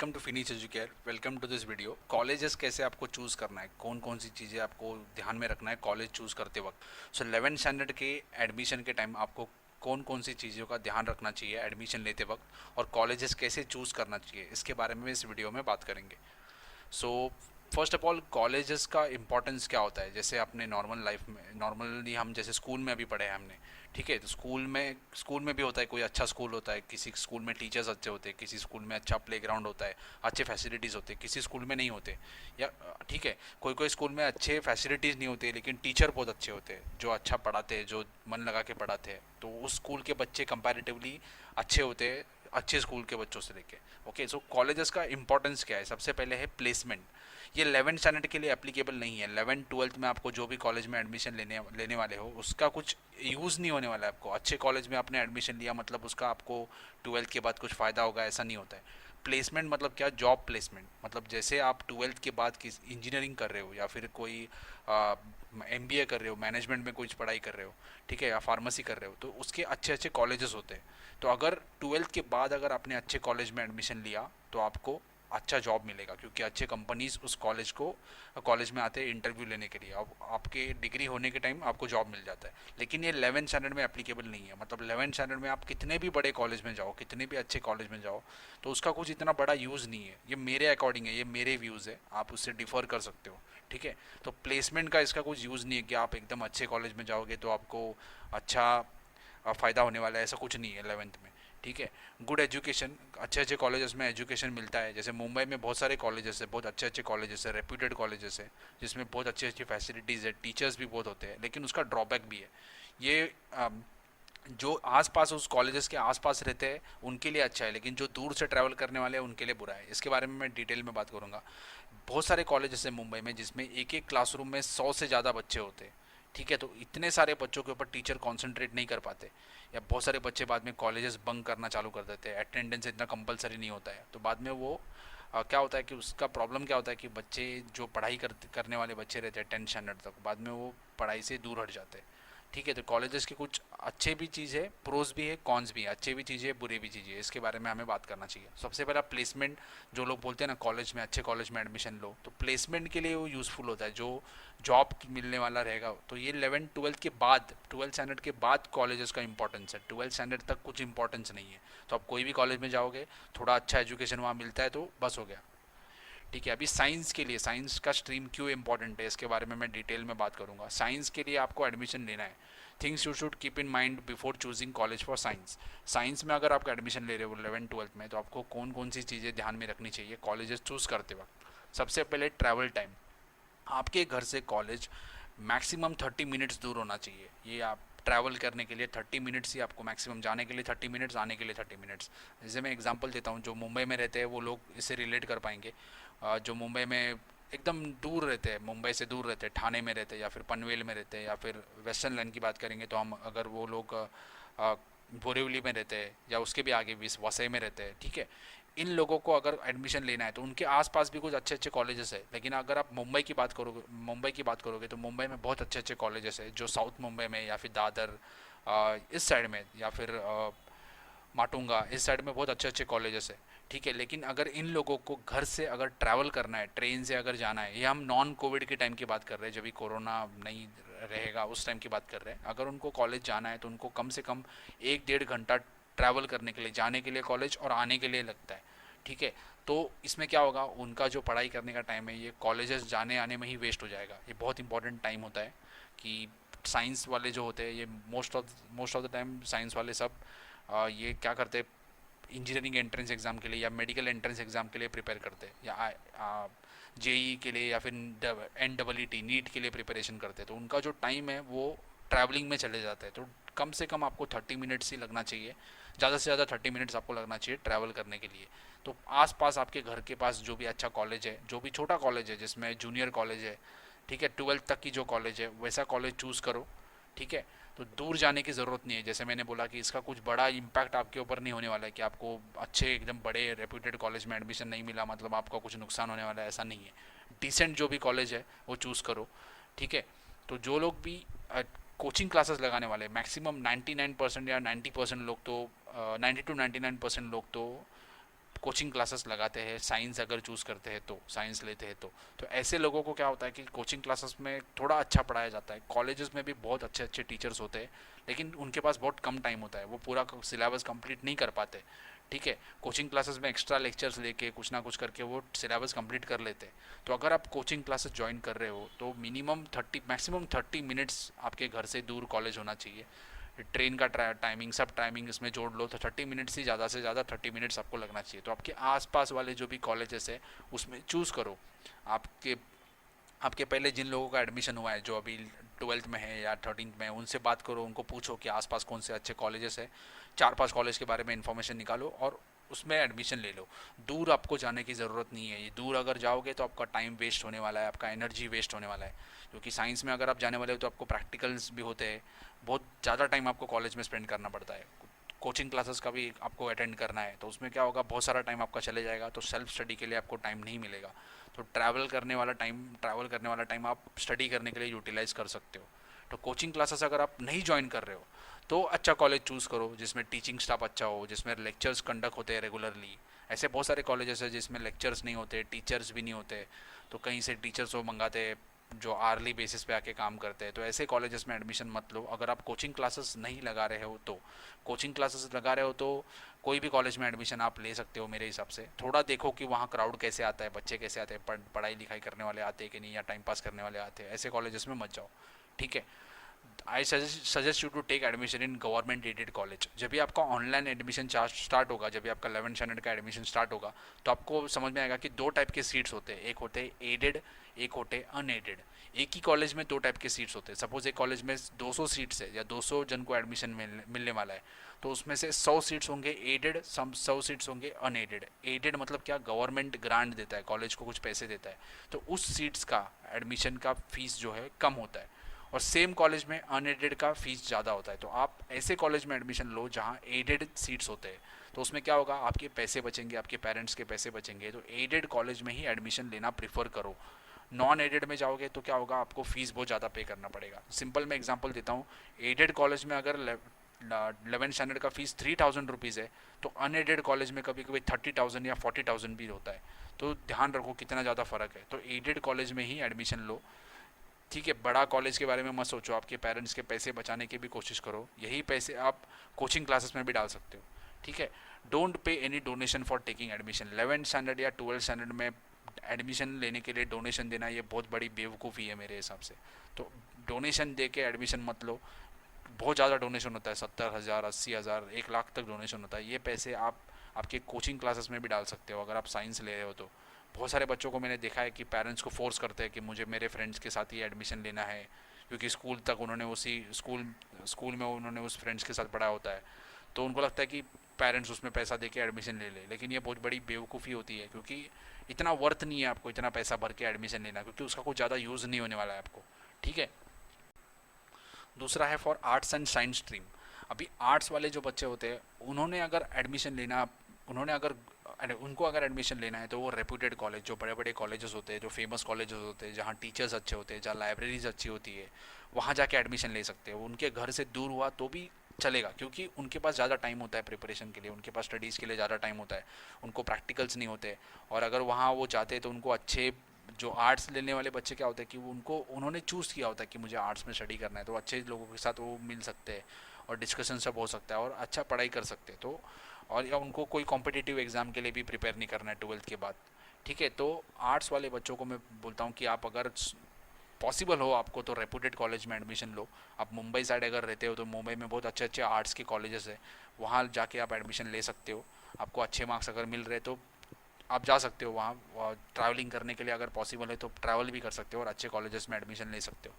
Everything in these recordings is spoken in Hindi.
Welcome to Finish Educare. Welcome to this video. Colleges कैसे आपको चूज़ करना है, कौन कौन सी चीज़ें आपको ध्यान में रखना है कॉलेज चूज़ करते वक्त। सो 11th स्टैंडर्ड के एडमिशन के टाइम आपको कौन कौन सी चीज़ों का ध्यान रखना चाहिए एडमिशन लेते वक्त, और कॉलेजेस कैसे चूज़ करना चाहिए, इसके बारे में इस वीडियो में बात करेंगे। So first of all, colleges का इंपॉर्टेंस क्या होता है। जैसे अपने नॉर्मल लाइफ में, नॉर्मली हम जैसे स्कूल में अभी पढ़े हैं हमने, ठीक है, तो स्कूल में भी होता है, कोई अच्छा स्कूल होता है, किसी स्कूल में टीचर्स अच्छे होते हैं, किसी स्कूल में अच्छा प्लेग्राउंड होता है, अच्छे फैसिलिटीज़ होते हैं, किसी स्कूल में नहीं होते। या ठीक है, कोई कोई स्कूल में अच्छे फैसिलिटीज़ नहीं होते लेकिन टीचर बहुत अच्छे होते हैं, जो अच्छा पढ़ाते हैं, जो मन लगा के पढ़ाते हैं, तो उस स्कूल के बच्चे कंपैरेटिवली अच्छे होते हैं अच्छे स्कूल के बच्चों से लेके। ओके, सो कॉलेजेस का इंपॉर्टेंस क्या है। सबसे पहले है प्लेसमेंट। ये 11th स्टैंडर्ड के लिए एप्लीकेबल नहीं है। 11th 12th में आपको जो भी कॉलेज में एडमिशन लेने लेने वाले हो उसका कुछ यूज़ नहीं होने वाला है आपको। अच्छे कॉलेज में आपने एडमिशन लिया मतलब उसका आपको 12th के बाद कुछ फ़ायदा होगा, ऐसा नहीं होता है। प्लेसमेंट मतलब क्या, जॉब प्लेसमेंट। मतलब जैसे आप 12th के बाद किस इंजीनियरिंग कर रहे हो या फिर कोई एमबीए कर रहे हो, मैनेजमेंट में कुछ पढ़ाई कर रहे हो, ठीक है, या फार्मेसी कर रहे हो, तो उसके अच्छे अच्छे कॉलेजेस होते हैं। तो अगर 12th के बाद अगर आपने अच्छे कॉलेज में एडमिशन लिया तो आपको अच्छा जॉब मिलेगा, क्योंकि अच्छे कंपनीज उस कॉलेज में आते हैं इंटरव्यू लेने के लिए। अब आपके डिग्री होने के टाइम आपको जॉब मिल जाता है। लेकिन ये 11th स्टैंडर्ड में एप्लीकेबल नहीं है। मतलब 11th स्टैंडर्ड में आप कितने भी बड़े कॉलेज में जाओ, कितने भी अच्छे कॉलेज में जाओ, तो उसका कुछ इतना बड़ा यूज़ नहीं है। ये मेरे अकॉर्डिंग है, ये मेरे व्यूज़ है, आप उससे डिफ़र कर सकते हो, ठीक है। तो प्लेसमेंट का इसका कुछ यूज़ नहीं है कि आप एकदम अच्छे कॉलेज में जाओगे तो आपको अच्छा फ़ायदा होने वाला है, ऐसा कुछ नहीं है 11th में, ठीक है। गुड एजुकेशन, अच्छे अच्छे कॉलेजेस में एजुकेशन मिलता है। जैसे मुंबई में बहुत सारे कॉलेजेस है, बहुत अच्छे अच्छे कॉलेजेस है, रेप्यूटेड कॉलेजेस है, जिसमें बहुत अच्छी अच्छी फैसिलिटीज़ है, टीचर्स भी बहुत होते हैं। लेकिन उसका ड्रॉबैक भी है। ये जो आसपास उस कॉलेजेस के आसपास रहते हैं उनके लिए अच्छा है, लेकिन जो दूर से ट्रैवल करने वाले हैं उनके लिए बुरा है। इसके बारे में मैं डिटेल में बात करूँगा। बहुत सारे कॉलेजेस हैं मुंबई में जिसमें एक एक क्लासरूम में 100 से ज़्यादा बच्चे होते हैं, ठीक है। तो इतने सारे बच्चों के ऊपर टीचर कंसंट्रेट नहीं कर पाते, या बहुत सारे बच्चे बाद में कॉलेजेस बंक करना चालू कर देते हैं। अटेंडेंस इतना कंपलसरी नहीं होता है, तो बाद में वो क्या होता है कि उसका प्रॉब्लम क्या होता है कि बच्चे जो पढ़ाई करने वाले बच्चे रहते हैं 10th स्टैंडर्ड तक, बाद में वो पढ़ाई से दूर हट जाते हैं, ठीक है। तो कॉलेजेस की कुछ अच्छे भी चीज़ है, प्रोज भी है, कॉन्स भी है, अच्छे भी चीज़ें है, बुरे भी चीज़ें है। इसके बारे में हमें बात करना चाहिए। सबसे पहला प्लेसमेंट। जो लोग बोलते हैं ना कॉलेज में, अच्छे कॉलेज में एडमिशन लो, तो प्लेसमेंट के लिए वो यूज़फुल होता है, जो जॉब मिलने वाला रहेगा। तो ये 11th 12th के बाद, 12th स्टैंडर्ड के बाद कॉलेजेस का इंपॉर्टेंस है। 12th स्टैंडर्ड तक कुछ इंपॉर्टेंस नहीं है। तो आप कोई भी कॉलेज में जाओगे, थोड़ा अच्छा एजुकेशन वहाँ मिलता है तो बस हो गया, ठीक है। अभी साइंस के लिए, साइंस का स्ट्रीम क्यों इंपॉर्टेंट है इसके बारे में मैं डिटेल में बात करूंगा। साइंस के लिए आपको एडमिशन लेना है, things you should keep in mind before choosing college for science. Science में अगर आप एडमिशन ले रहे हो 11th 12th में, तो आपको कौन कौन सी चीज़ें ध्यान में रखनी चाहिए कॉलेजेस चूज़ करते वक्त। सबसे पहले ट्रैवल टाइम। आपके घर से कॉलेज मैक्सिमम 30 मिनट्स दूर होना चाहिए। ये आप ट्रैवल करने के लिए 30 मिनट्स ही आपको मैक्सिमम, जाने के लिए 30 मिनट्स, आने के लिए 30 मिनट्स। जैसे मैं एग्जांपल देता हूँ, जो मुंबई में रहते हैं वो लोग इससे रिलेट कर पाएंगे। जो मुंबई में एकदम दूर रहते हैं, मुंबई से दूर रहते हैं, ठाणे में रहते हैं या फिर पनवेल में रहते हैं, या फिर वेस्टर्न लाइन की बात करेंगे तो हम, अगर वो लोग बोरीवली में रहते हैं या उसके भी आगे वसई में रहते हैं, ठीक है। इन लोगों को अगर एडमिशन लेना है तो उनके आसपास भी कुछ अच्छे अच्छे कॉलेजेस है। लेकिन अगर आप मुंबई की बात करोगे तो मुंबई में बहुत अच्छे अच्छे कॉलेजेस है, जो साउथ मुंबई में या फिर दादर, इस साइड में, या फिर माटुंगा, इस साइड में बहुत अच्छे अच्छे कॉलेजेस है, ठीक है। लेकिन अगर इन लोगों को घर से अगर ट्रैवल करना है, ट्रेन से अगर जाना है, ये हम नॉन कोविड के टाइम की बात कर रहे हैं, जब भी कोरोना नहीं रहेगा उस टाइम की बात कर रहे हैं। अगर उनको कॉलेज जाना है तो उनको कम से कम 1 1.5 घंटा ट्रैवल करने के लिए, जाने के लिए कॉलेज और आने के लिए लगता है, ठीक है। तो इसमें क्या होगा, उनका जो पढ़ाई करने का टाइम है ये कॉलेजेस जाने आने में ही वेस्ट हो जाएगा। ये बहुत इंपॉर्टेंट टाइम होता है कि साइंस वाले जो होते हैं, ये most of the time science वाले सब ये क्या करते हैं, इंजीनियरिंग एंट्रेंस एग्ज़ाम के लिए या मेडिकल एंट्रेंस एग्ज़ाम के लिए प्रिपेयर करते हैं, या जेई के लिए या फिर NEET नीट के लिए प्रिपरेशन करते हैं। तो उनका जो टाइम है वो ट्रैवलिंग में चले जाता है। तो कम से कम आपको 30 मिनट्स ही लगना चाहिए, ज़्यादा से ज़्यादा 30 मिनट्स आपको लगना चाहिए ट्रैवल करने के लिए। तो आसपास आपके घर के पास जो भी अच्छा कॉलेज है, जो भी छोटा कॉलेज है जिसमें जूनियर कॉलेज है, ठीक है, 12th तक की जो कॉलेज है वैसा कॉलेज चूज़ करो, ठीक है। तो दूर जाने की ज़रूरत नहीं है। जैसे मैंने बोला कि इसका कुछ बड़ा इम्पैक्ट आपके ऊपर नहीं होने वाला है कि आपको अच्छे एकदम बड़े रेप्यूटेड कॉलेज में एडमिशन नहीं मिला मतलब आपका कुछ नुकसान होने वाला है, ऐसा नहीं है। डिसेंट जो भी कॉलेज है वो चूज़ करो, ठीक है। तो जो लोग भी कोचिंग क्लासेस लगाने वाले, मैक्सिमम 99% या 90% लोग तो 90 to 99% लोग तो कोचिंग क्लासेस लगाते हैं, साइंस अगर चूज़ करते हैं तो, साइंस लेते हैं तो ऐसे लोगों को क्या होता है कि कोचिंग क्लासेस में थोड़ा अच्छा पढ़ाया जाता है। कॉलेजेस में भी बहुत अच्छे अच्छे टीचर्स होते हैं, लेकिन उनके पास बहुत कम टाइम होता है, वो पूरा सिलेबस कंप्लीट नहीं कर पाते। ठीक है, कोचिंग क्लासेस में एक्स्ट्रा लेक्चर्स लेके कुछ ना कुछ करके वो सिलेबस कंप्लीट कर लेते हैं। तो अगर आप कोचिंग क्लासेस ज्वाइन कर रहे हो तो मिनिमम 30 मैक्सिमम 30 मिनट्स आपके घर से दूर कॉलेज होना चाहिए। ट्रेन का टाइमिंग, सब टाइमिंग इसमें जोड़ लो तो 30 मिनट्स ही ज़्यादा से ज़्यादा 30 मिनट्स आपको लगना चाहिए। तो आपके आसपास वाले जो भी कॉलेजेस है उसमें चूज़ करो। आपके आपके पहले जिन लोगों का एडमिशन हुआ है, जो अभी 12th में है या 13th में है, उनसे बात करो, उनको पूछो कि आसपास कौन से अच्छे कॉलेजेस है। 4-5 कॉलेज के बारे में इन्फॉर्मेशन निकालो और उसमें एडमिशन ले लो। दूर आपको जाने की ज़रूरत नहीं है। ये दूर अगर जाओगे तो आपका टाइम वेस्ट होने वाला है, आपका एनर्जी वेस्ट होने वाला है। क्योंकि साइंस में अगर आप जाने वाले हो तो आपको प्रैक्टिकल्स भी होते हैं, बहुत ज़्यादा टाइम आपको कॉलेज में स्पेंड करना पड़ता है। कोचिंग क्लासेस का भी आपको अटेंड करना है, तो उसमें क्या होगा, बहुत सारा टाइम आपका चले जाएगा, तो सेल्फ स्टडी के लिए आपको टाइम नहीं मिलेगा। तो ट्रैवल करने वाला टाइम आप स्टडी करने के लिए यूटिलाइज़ कर सकते हो। तो कोचिंग क्लासेस अगर आप नहीं ज्वाइन कर रहे हो तो अच्छा कॉलेज चूज़ करो जिसमें टीचिंग स्टाफ अच्छा हो, जिसमें लेक्चर्स कंडक्ट होते हैं रेगुलरली। ऐसे बहुत सारे कॉलेजेस हैं जिसमें लेक्चर्स नहीं होते, टीचर्स भी नहीं होते, तो कहीं से टीचर्स वो मंगाते हैं जो आर्ली बेसिस पे आके काम करते हैं। तो ऐसे कॉलेजेस में एडमिशन मत लो। अगर आप कोचिंग क्लासेस नहीं लगा रहे हो तो, कोचिंग क्लासेस लगा रहे हो तो कोई भी कॉलेज में एडमिशन आप ले सकते हो मेरे हिसाब से। थोड़ा देखो कि वहाँ क्राउड कैसे आता है, बच्चे कैसे आते हैं, पढ़ाई लिखाई करने वाले आते हैं कि नहीं, या टाइम पास करने वाले आते हैं। ऐसे कॉलेजेस में मत जाओ। ठीक है, I suggest you to take admission in government aided college. जब भी आपका ऑनलाइन एडमिशन चार्ज स्टार्ट होगा, जब भी आपका 11th स्टैंडर्ड का एडमिशन स्टार्ट होगा, तो आपको समझ में आएगा कि दो टाइप के सीट्स होते हैं, एक होते हैं एडेड, एक होते हैं अनएडेड। एक ही कॉलेज में दो टाइप के सीट्स होते हैं। सपोज एक कॉलेज में 200 सीट्स है या 200 जन को एडमिशन मिलने वाला है, तो उसमें से 100 सीट्स होंगे एडेड, 100 सीट्स होंगे अनएडेड। एडेड मतलब क्या, गवर्नमेंट ग्रांट देता है, कॉलेज को कुछ पैसे देता है, तो उस सीट्स का एडमिशन का फीस जो है कम होता है। और सेम कॉलेज में अनएडेड का फीस ज़्यादा होता है। तो आप ऐसे कॉलेज में एडमिशन लो जहाँ एडेड सीट्स होते हैं। तो उसमें क्या होगा, आपके पैसे बचेंगे, आपके पेरेंट्स के पैसे बचेंगे। तो एडेड कॉलेज में ही एडमिशन लेना प्रीफर करो। नॉन एडेड में जाओगे तो क्या होगा, आपको फ़ीस बहुत ज़्यादा पे करना पड़ेगा। सिंपल मैं एग्जांपल देता हूँ, एडेड कॉलेज में अगर 11th स्टैंडर्ड का फीस 3000 रुपीज़ है, तो अनएडेड कॉलेज में कभी कभी 30,000 या 40,000 भी होता है। तो ध्यान रखो कितना ज़्यादा फ़र्क है। तो एडेड कॉलेज में ही एडमिशन लो। ठीक है, बड़ा कॉलेज के बारे में मत सोचो, आपके पेरेंट्स के पैसे बचाने की भी कोशिश करो। यही पैसे आप कोचिंग क्लासेस में भी डाल सकते हो। ठीक है, don't pay any donation for taking admission. 11th standard या 12th स्टैंडर्ड में एडमिशन लेने के लिए डोनेशन देना ये बहुत बड़ी बेवकूफ़ी है मेरे हिसाब से। तो डोनेशन दे के एडमिशन मत लो। बहुत ज़्यादा डोनेशन होता है, 70,000, 80,000, 1 लाख तक डोनेशन होता है। ये पैसे आप आपके कोचिंग क्लासेस में भी डाल सकते हो अगर आप साइंस ले रहे हो तो। बहुत सारे बच्चों को मैंने देखा है कि पेरेंट्स को फोर्स करते हैं कि मुझे मेरे फ्रेंड्स के साथ ही एडमिशन लेना है, क्योंकि स्कूल तक उन्होंने उसी स्कूल में उन्होंने उस फ्रेंड्स के साथ पढ़ा होता है। तो उनको लगता है कि पेरेंट्स उसमें पैसा दे के एडमिशन ले ले, लेकिन ये बहुत बड़ी बेवकूफ़ी होती है, क्योंकि इतना वर्थ नहीं है आपको इतना पैसा भर के एडमिशन लेना, क्योंकि उसका कुछ ज़्यादा यूज़ नहीं होने वाला है आपको। ठीक है, दूसरा है for arts and science stream. अभी आर्ट्स वाले जो बच्चे होते हैं उन्होंने अगर एडमिशन लेना उन्होंने अगर उनको अगर एडमिशन लेना है तो वो रेप्यूटेड कॉलेज, जो बड़े बड़े कॉलेजेस होते हैं, जो फेमस कॉलेजेस होते हैं, जहाँ टीचर्स अच्छे होते हैं, जहाँ लाइब्रेरीज अच्छी होती है, वहाँ जाके एडमिशन ले सकते हैं। उनके घर से दूर हुआ तो भी चलेगा, क्योंकि उनके पास ज़्यादा टाइम होता है प्रिपरेशन के लिए, उनके पास स्टडीज़ के लिए ज़्यादा टाइम होता है, उनको प्रैक्टिकल्स नहीं होते। और अगर वहाँ वो जाते हैं तो उनको अच्छे, जो आर्ट्स लेने वाले बच्चे क्या होता है कि उन्होंने चूज़ किया होता है कि मुझे आर्ट्स में स्टडी करना है, तो अच्छे लोगों के साथ वो मिल सकते हैं और डिस्कशन सब हो सकता है और अच्छा पढ़ाई कर सकते हैं। तो और या उनको कोई कॉम्पिटिटिव एग्ज़ाम के लिए भी प्रिपेयर नहीं करना है 12th के बाद। ठीक है, तो आर्ट्स वाले बच्चों को मैं बोलता हूँ कि आप अगर पॉसिबल हो आपको तो रेप्यूटेड कॉलेज में एडमिशन लो। आप मुंबई साइड अगर रहते हो तो मुंबई में बहुत अच्छे अच्छे आर्ट्स के कॉलेजेस है, वहाँ जाके आप एडमिशन ले सकते हो। आपको अच्छे मार्क्स अगर मिल रहे तो आप जा सकते हो वहाँ। ट्रैवलिंग करने के लिए अगर पॉसिबल है तो ट्रैवल भी कर सकते हो और अच्छे कॉलेजेस में एडमिशन ले सकते हो,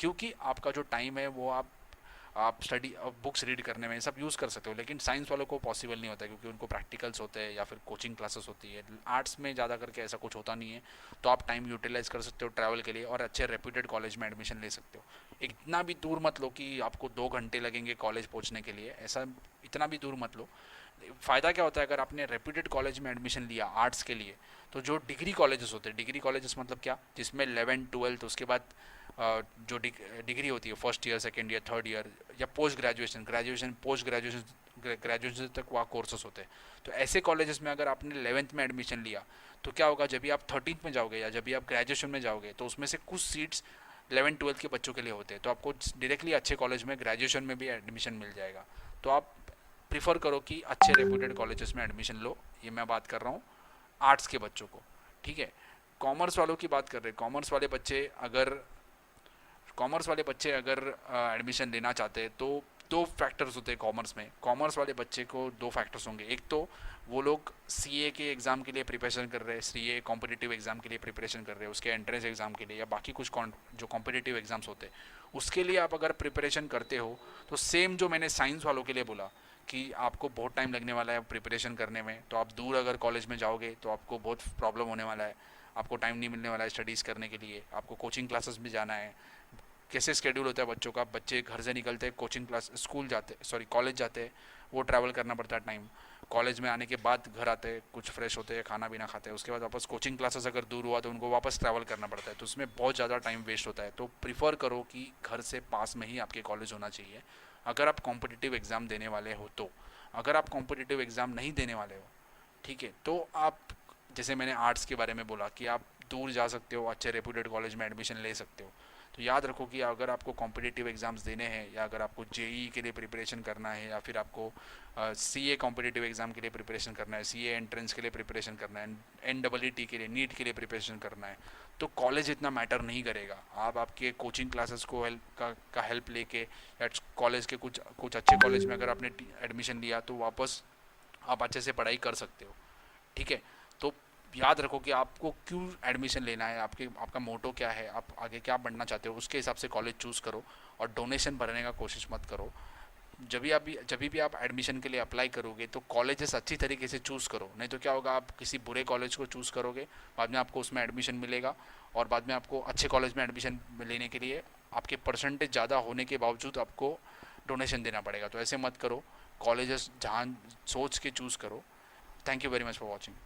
क्योंकि आपका जो टाइम है वो आप स्टडी बुक्स रीड करने में सब यूज़ कर सकते हो। लेकिन साइंस वालों को पॉसिबल नहीं होता है, क्योंकि उनको प्रैक्टिकल्स होते हैं या फिर कोचिंग क्लासेस होती है। आर्ट्स में ज़्यादा करके ऐसा कुछ होता नहीं है, तो आप टाइम यूटिलाइज़ कर सकते हो ट्रैवल के लिए और अच्छे रेप्यूटेड कॉलेज में एडमिशन ले सकते हो। इतना भी दूर मत लो कि आपको 2 घंटे लगेंगे कॉलेज पहुँचने के लिए, ऐसा इतना भी दूर मत लो। फ़ायदा क्या होता है, अगर आपने रेप्यूटेड कॉलेज में एडमिशन लिया आर्ट्स के लिए, तो जो डिग्री कॉलेजेस होते हैं, डिग्री कॉलेजेस मतलब क्या, जिसमें 11th 12th उसके बाद जो डिग्री होती है first year, second year, third year, या पोस्ट ग्रेजुएशन, पोस्ट ग्रेजुएशन तक वहाँ कोर्सेस होते हैं। तो ऐसे कॉलेजेस में अगर आपने 11th में एडमिशन लिया तो क्या होगा, जब भी आप 13th में जाओगे या जब भी आप ग्रेजुएशन में जाओगे तो उसमें से कुछ सीट्स 11th-12th के बच्चों के लिए होते हैं, तो आपको डायरेक्टली अच्छे कॉलेज में ग्रेजुएशन में भी एडमिशन मिल जाएगा। तो आप प्रिफर करो कि अच्छे रेप्यूटेड कॉलेजेस में एडमिशन लो। ये मैं बात कर रहा हूँ आर्ट्स के बच्चों को, ठीक है। कॉमर्स वालों की बात कर रहे हैं, कॉमर्स वाले बच्चे अगर एडमिशन लेना चाहते हैं तो दो फैक्टर्स होते हैं कॉमर्स में। कॉमर्स वाले बच्चे को दो फैक्टर्स होंगे, एक तो वो लोग सीए के एग्ज़ाम के लिए प्रिपरेशन कर रहे हैं, सीए कॉम्पिटिटिव एग्ज़ाम के लिए प्रिपरेशन कर रहे हैं, उसके एंट्रेंस एग्ज़ाम के लिए या बाकी कुछ जो कॉम्पिटिटिव एग्ज़ाम्स होते हैं उसके लिए आप अगर प्रिपरेशन करते हो तो सेम जो मैंने साइंस वालों के लिए बोला कि आपको बहुत टाइम लगने वाला है प्रिपरेशन करने में, तो आप दूर अगर कॉलेज में जाओगे तो आपको बहुत प्रॉब्लम होने वाला है, आपको टाइम नहीं मिलने वाला है स्टडीज़ करने के लिए, आपको कोचिंग क्लासेस में जाना है। कैसे स्केड्यूल होता है बच्चों का, बच्चे घर से निकलते हैं, कोचिंग क्लास कॉलेज जाते हैं, वो ट्रैवल करना पड़ता है टाइम, कॉलेज में आने के बाद घर आते हैं, कुछ फ्रेश होते हैं, खाना पीना खाते हैं, उसके बाद वापस कोचिंग क्लासेस अगर दूर हुआ तो उनको वापस ट्रैवल करना पड़ता है, तो उसमें बहुत ज़्यादा टाइम वेस्ट होता है। तो प्रिफर करो कि घर से पास में ही आपके कॉलेज होना चाहिए अगर आप कॉम्पिटिटिव एग्ज़ाम देने वाले हो तो। अगर आप कॉम्पिटिटिव एग्ज़ाम नहीं देने वाले हो, ठीक है, तो आप, जैसे मैंने आर्ट्स के बारे में बोला कि आप दूर जा सकते हो, अच्छे रेप्यूटेड कॉलेज में एडमिशन ले सकते हो। तो याद रखो कि अगर आपको कॉम्पिटिटिव एग्ज़ाम्स देने हैं या अगर आपको जेई के लिए प्रिपरेशन करना है या फिर आपको सीए कॉम्पिटिटिव एग्ज़ाम के लिए प्रिपरेशन करना है, सीए एंट्रेंस के लिए प्रिपरेशन करना है, एनडब्ल्यूटी के लिए, नीट के लिए प्रिपरेशन करना है, तो कॉलेज इतना मैटर नहीं करेगा। आप आपके कोचिंग क्लासेस को का हेल्प लेके या कॉलेज के कुछ अच्छे कॉलेज में अगर आपने एडमिशन लिया तो वापस आप अच्छे से पढ़ाई कर सकते हो, ठीक है। तो याद रखो कि आपको क्यों एडमिशन लेना है, आपका मोटो क्या है, आप आगे क्या बनना चाहते हो, उसके हिसाब से कॉलेज चूज़ करो और डोनेशन भरने का कोशिश मत करो। जब भी आप एडमिशन के लिए अप्लाई करोगे तो कॉलेजेस अच्छी तरीके से चूज़ करो, नहीं तो क्या होगा, आप किसी बुरे कॉलेज को चूज़ करोगे, बाद में आपको उसमें एडमिशन मिलेगा और बाद में आपको अच्छे कॉलेज में एडमिशन लेने के लिए आपके परसेंटेज ज़्यादा होने के बावजूद आपको डोनेशन देना पड़ेगा। तो ऐसे मत करो, कॉलेजेस जहाँ सोच के चूज़ करो। Thank you very much for watching.